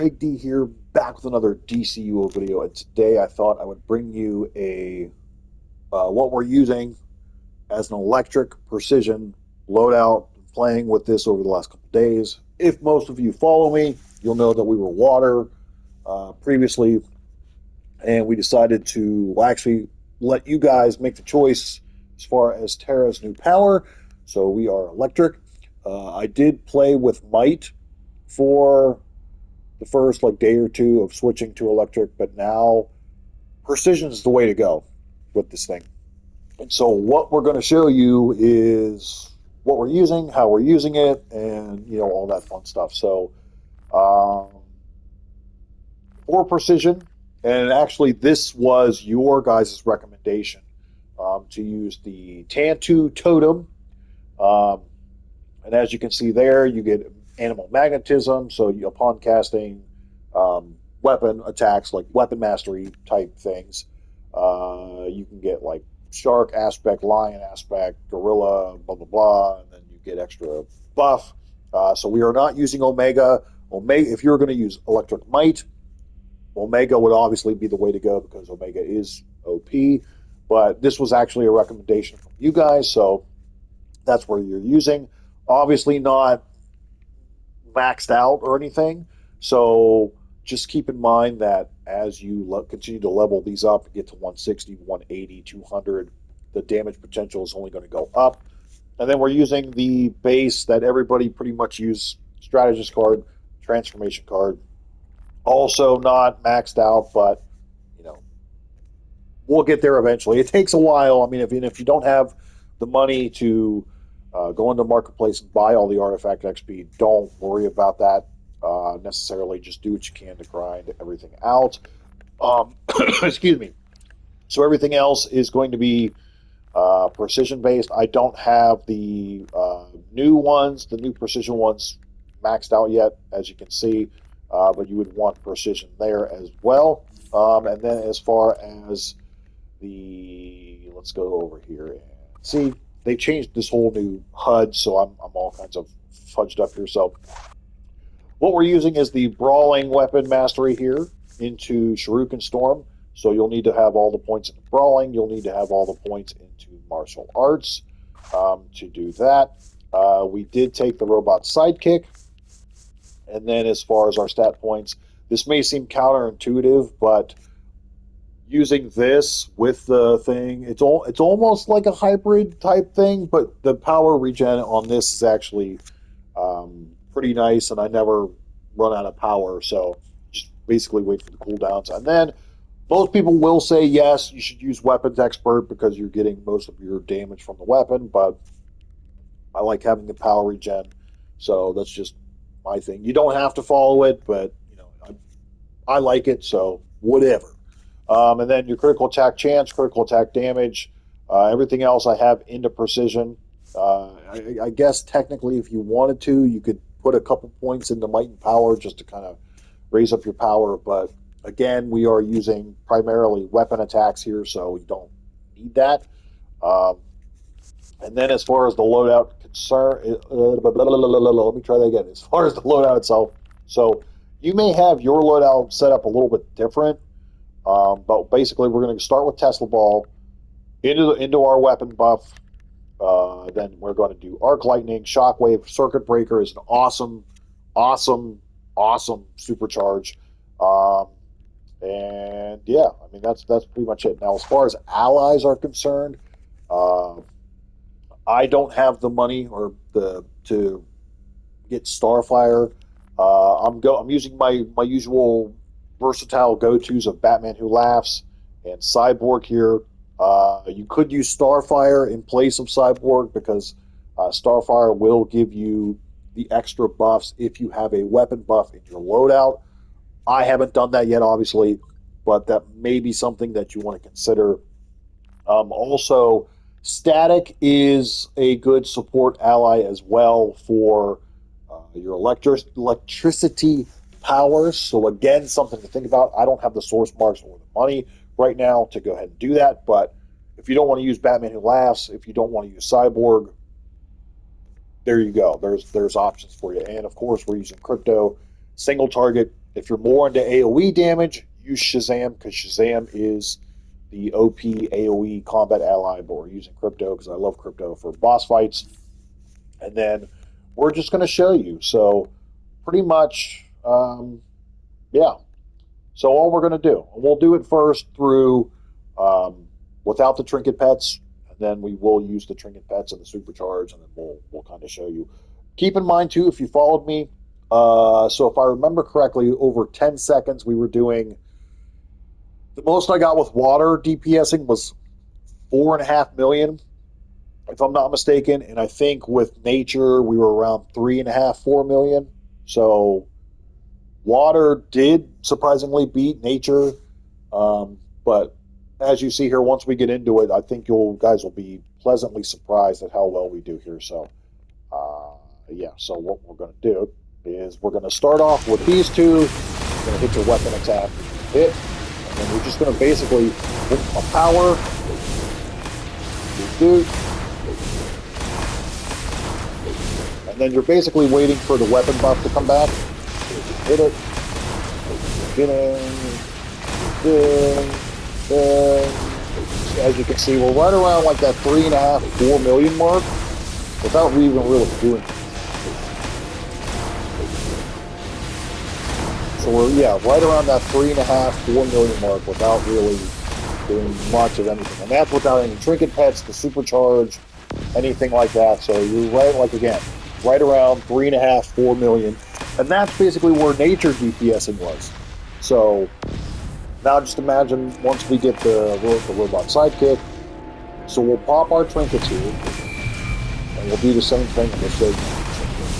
Big D here, back with another DCUO video, and today I thought I would bring you a what we're using as an electric precision loadout. Playing with this over the last couple of days. If most of you follow me, you'll know that we were water previously, and we decided to actually let you guys make the choice as far as Terra's new power. So we are electric. I did play with Might for the first like day or two of switching to electric, but now precision is the way to go with this thing. And so what we're going to show you is what we're using, how we're using it, and all that fun stuff. So for precision, and actually this was your guys' recommendation to use the Tantu Totem. Um, and as you can see there, you get animal magnetism. So upon casting weapon attacks, like weapon mastery type things, you can get like shark aspect, lion aspect, gorilla, blah blah blah, and then you get extra buff. So we are not using Omega. Omega, if you're going to use Electric Might, Omega would obviously be the way to go because Omega is OP. But this was actually a recommendation from you guys, so that's where you're using. Obviously not maxed out or anything. So just keep in mind that as you continue to level these up, get to 160, 180, 200, the damage potential is only going to go up. And then we're using the base that everybody pretty much use, strategist card, transformation card. Also not maxed out, but you know we'll get there eventually. It takes a while. I mean, if you don't have the money to go into marketplace and buy all the artifact XP, don't worry about that necessarily. Just do what you can to grind everything out. Excuse me. So everything else is going to be precision based. I don't have the new ones, the new precision ones, maxed out yet, as you can see. But you would want precision there as well. And then as far as let's go over here and see, they changed this whole new HUD, so I'm all kinds of fudged up here. So what we're using is the brawling weapon mastery here into Shuriken Storm. So you'll need to have all the points into brawling. You'll need to have all the points into martial arts to do that. We did take the robot sidekick. And then as far as our stat points, this may seem counterintuitive, but using this with the thing, it's almost like a hybrid type thing, but the power regen on this is actually pretty nice, and I never run out of power, so just basically wait for the cooldowns. And then most people will say yes, you should use weapons expert because you're getting most of your damage from the weapon, but I like having the power regen, so that's just my thing. You don't have to follow it, but I like it, so whatever. And then your critical attack chance, critical attack damage, everything else I have into precision. I guess technically, if you wanted to, you could put a couple points into might and power just to kind of raise up your power. But again, we are using primarily weapon attacks here, so we don't need that. Um, and then as far as the loadout concern, let me try that again. As far as the loadout itself, so you may have your loadout set up a little bit different, but basically we're going to start with Tesla Ball into our weapon buff. Then we're going to do Arc Lightning, Shockwave, Circuit Breaker is an awesome, awesome, awesome supercharge. And yeah, I mean that's pretty much it. Now, as far as allies are concerned, uh, I don't have the money or the to get Starfire. I'm using my usual versatile go tos of Batman Who Laughs and Cyborg here. You could use Starfire in place of Cyborg because Starfire will give you the extra buffs if you have a weapon buff in your loadout. I haven't done that yet, obviously, but that may be something that you want to consider. Also, Static is a good support ally as well for your electricity powers. So again, something to think about. I don't have the source marks or the money right now to go ahead and do that, but if you don't want to use Batman Who Laughs, if you don't want to use Cyborg, there you go. There's options for you. And of course, we're using crypto, single target If you're more into AoE damage, use Shazam, because Shazam is the OP AoE combat ally, but we're using Crypto because I love Crypto for boss fights. And then we're just going to show you. So pretty much, yeah. So all we're going to do, we'll do it first through without the trinket pets, and then we will use the trinket pets and the supercharge, and then we'll kind of show you. Keep in mind too, if you followed me, so if I remember correctly, over 10 seconds we were doing. The most I got with water DPSing was 4.5 million, if I'm not mistaken, and I think with nature we were around 3.5, 4 million. So water did surprisingly beat nature, but as you see here, once we get into it, I think you guys will be pleasantly surprised at how well we do here. So, yeah. So what we're going to do is we're going to start off with these two. We're going to hit your weapon attack, hit, and then we're just going to basically hit a power, do, and then you're basically waiting for the weapon buff to come back. Hit it, get in. As you can see, we're right around like that 3.5, 4 million mark without even really doing it. So we're, right around that 3.5, 4 million mark without really doing much of anything. And that's without any trinket pets, the supercharge, anything like that. So you're right, like again, right around 3.5, 4 million. And that's basically where nature DPSing was. So now just imagine once we get the robot sidekick, so we'll pop our trinkets here, and we'll do the same thing in this way.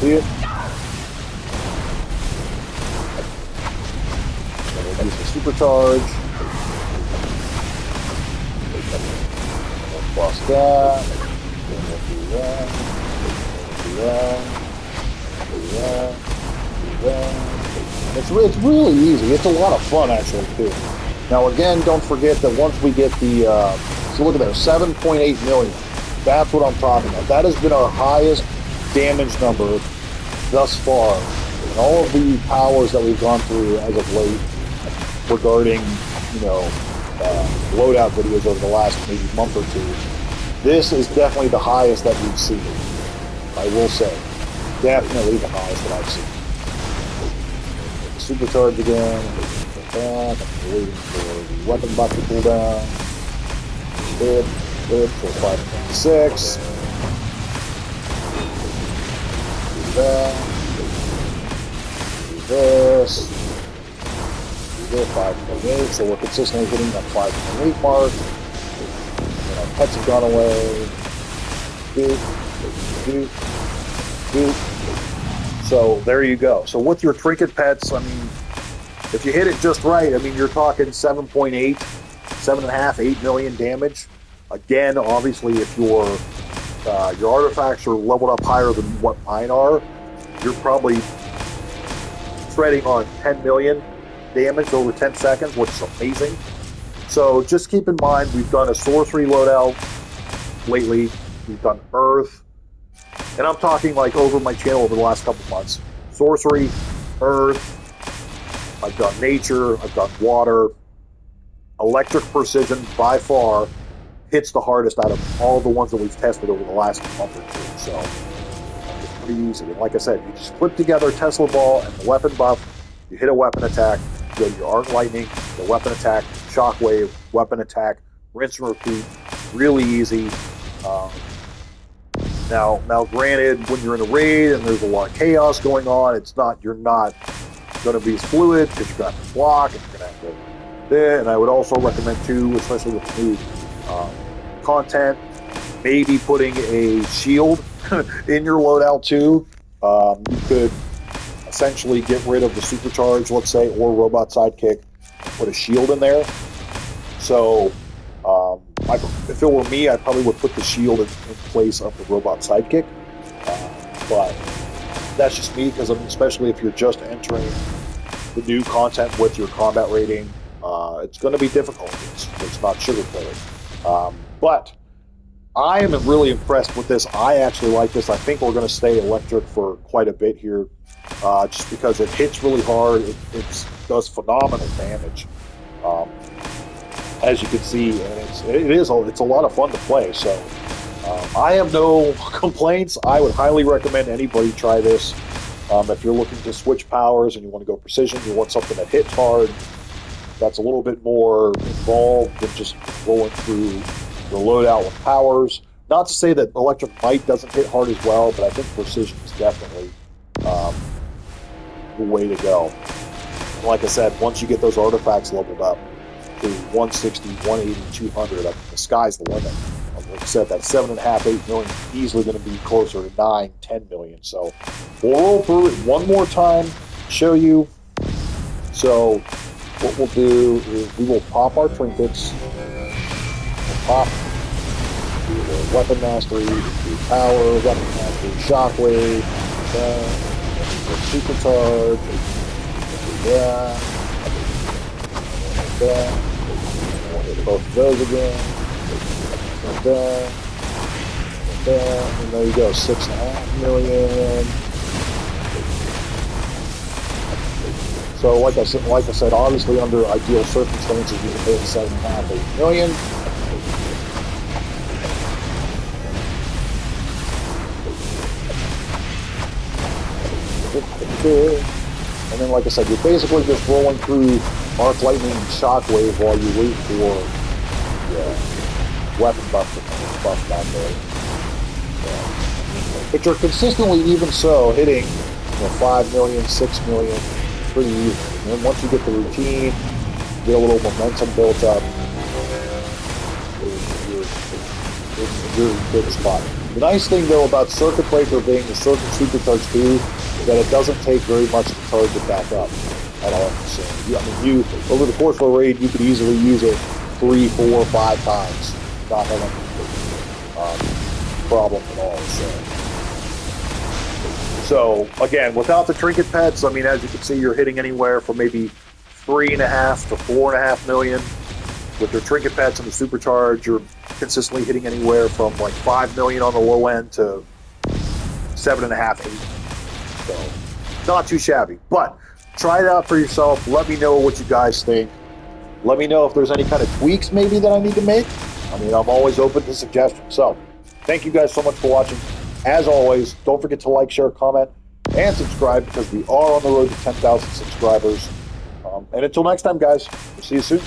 See it? And we'll use the supercharge. We'll bust that. Then we'll do that. Do that. Do that. Do that. It's really easy. It's a lot of fun, actually, too. Now, again, don't forget that once we get the, so look at there, 7.8 million. That's what I'm talking about. That has been our highest damage number thus far. And all of the powers that we've gone through as of late regarding, loadout videos over the last maybe month or two, this is definitely the highest that we've seen. I will say. Definitely the highest that I've seen. Supercharge again, back, I'm waiting for the weapon buff to cool down. Hit, for 5.6. Do that. Do this. Do this, 5.8. So we're consistently hitting that 5.8 mark. And our pets have gone away. Do. So there you go. So with your trinket pets, I mean, if you hit it just right, I mean, you're talking 7.8, 7.5, 8 million damage. Again, obviously, if your artifacts are leveled up higher than what mine are, you're probably treading on 10 million damage over 10 seconds, which is amazing. So just keep in mind, we've done a sorcery loadout lately. We've done Earth. And I'm talking like over my channel over the last couple months. Sorcery, Earth, I've done Nature, I've done Water. Electric Precision, by far, hits the hardest out of all the ones that we've tested over the last month or two. So it's pretty easy. And like I said, you just flip together Tesla Ball and the weapon buff, you hit a weapon attack, you go to your Arc Lightning, the weapon attack, Shockwave, weapon attack, rinse and repeat. Really easy. Now, granted, when you're in a raid and there's a lot of chaos going on, you're not going to be as fluid because you're going to have to block and you're going to have to there. And I would also recommend too, especially with the new content, maybe putting a shield in your loadout too. You could essentially get rid of the supercharge, let's say, or robot sidekick, put a shield in there. So if it were me, I probably would put the shield in place of the robot sidekick. But that's just me, because especially if you're just entering the new content with your combat rating, it's going to be difficult. It's not sugarcoated. But I am really impressed with this. I actually like this. I think we're going to stay electric for quite a bit here. just because it hits really hard. It does phenomenal damage, as you can see, and it's a lot of fun to play. So I have no complaints. I would highly recommend anybody try this. If you're looking to switch powers and you want to go precision, you want something that hits hard, that's a little bit more involved than just rolling through the loadout with powers. Not to say that Electric Might doesn't hit hard as well, but I think precision is definitely the way to go. And like I said, once you get those artifacts leveled up to 160, 180, 200, the sky's the limit. Like I said, that 7.5, 8 million is easily going to be closer to 9, 10 million. So we'll roll through it one more time, show you. So what we'll do is we will pop our trinkets. We'll pop the weapon mastery, the power, weapon mastery, shockwave, supercharge, we'll hit both of those again. And there you go, 6.5 million. So like I said, obviously under ideal circumstances, you can hit 7.5, 8 million. And then, like I said, you're basically just rolling through Arc Lightning and Shockwave while you wait for weapon buff down there. But you're consistently, even so, hitting 5 million, 6 million pretty easily. And then once you get the routine, get a little momentum built up, you're in a good spot. The nice thing, though, about Circuit Breaker being the Circuit Supercharge 2 is that it doesn't take very much to charge it back up at all. So, you over the course of a raid, you could easily use it 3, 4, 5 times. Not having problem at all. So again, without the trinket pets, I mean, as you can see, you're hitting anywhere from maybe 3.5 to 4.5 million. With your trinket pets and the supercharge, you're consistently hitting anywhere from like 5 million on the low end to 7.5, 8. So not too shabby. But try it out for yourself. Let me know what you guys think. Let me know if there's any kind of tweaks maybe that I need to make. I mean, I'm always open to suggestions. So, thank you guys so much for watching. As always, don't forget to like, share, comment, and subscribe because we are on the road to 10,000 subscribers. And until next time, guys, we'll see you soon.